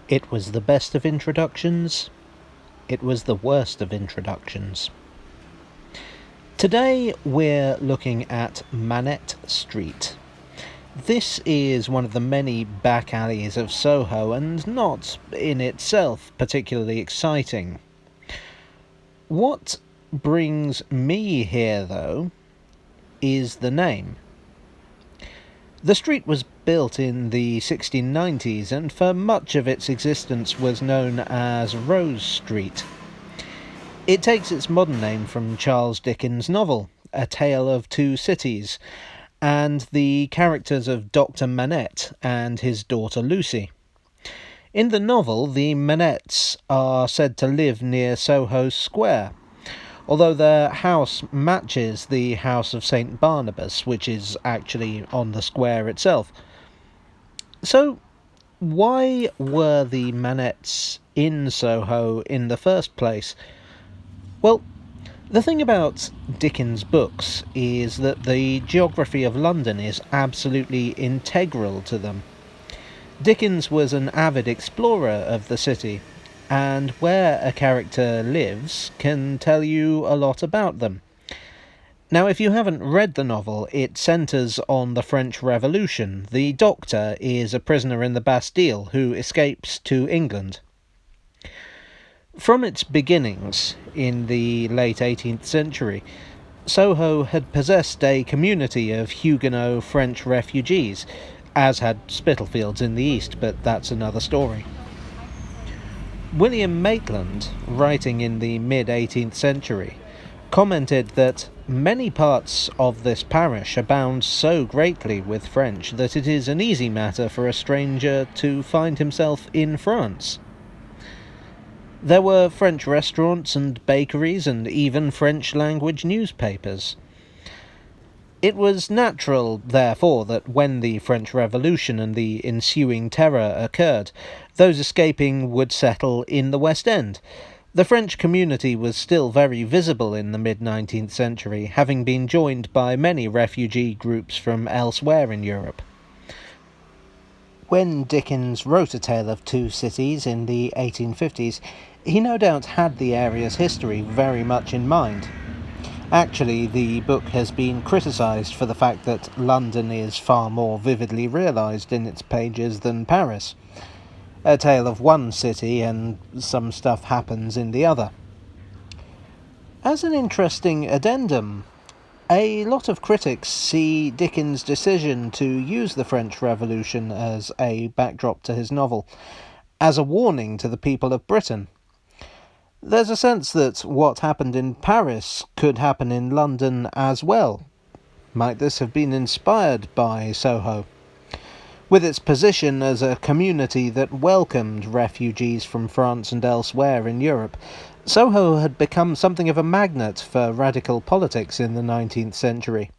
It was the best of introductions. It was the worst of introductions. Today we're looking at Manette Street. This is one of the many back alleys of Soho and not in itself particularly exciting. What brings me here, though, is the name. The street was built in the 1690s and for much of its existence was known as Rose Street. It takes its modern name from Charles Dickens' novel, A Tale of Two Cities, and the characters of Dr. Manette and his daughter Lucy. In the novel, the Manettes are said to live near Soho Square, although their house matches the house of St. Barnabas, which is actually on the square itself. So, why were the Manettes in Soho in the first place? Well, the thing about Dickens' books is that the geography of London is absolutely integral to them. Dickens was an avid explorer of the city, and where a character lives can tell you a lot about them. Now, if you haven't read the novel, it centres on the French Revolution. The Doctor is a prisoner in the Bastille who escapes to England. From its beginnings, in the late 18th century, Soho had possessed a community of Huguenot French refugees, as had Spitalfields in the east, but that's another story. William Maitland, writing in the mid-18th century, commented that many parts of this parish abound so greatly with French that it is an easy matter for a stranger to find himself in France. There were French restaurants and bakeries and even French-language newspapers. It was natural, therefore, that when the French Revolution and the ensuing terror occurred, those escaping would settle in the West End. The French community was still very visible in the mid-19th century, having been joined by many refugee groups from elsewhere in Europe. When Dickens wrote A Tale of Two Cities in the 1850s, he no doubt had the area's history very much in mind. Actually, the book has been criticised for the fact that London is far more vividly realised in its pages than Paris. A tale of one city and some stuff happens in the other. As an interesting addendum, a lot of critics see Dickens' decision to use the French Revolution as a backdrop to his novel as a warning to the people of Britain. There's a sense that what happened in Paris could happen in London as well. Might this have been inspired by Soho? With its position as a community that welcomed refugees from France and elsewhere in Europe, Soho had become something of a magnet for radical politics in the 19th century.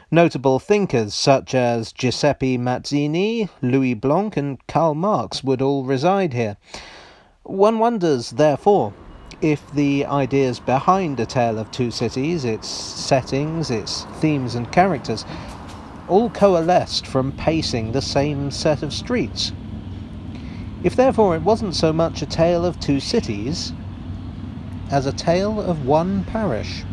Notable thinkers such as Giuseppe Mazzini, Louis Blanc and Karl Marx would all reside here. One wonders, therefore, if the ideas behind A Tale of Two Cities, its settings, its themes and characters, all coalesced from pacing the same set of streets. If therefore it wasn't so much a tale of two cities as a tale of one parish.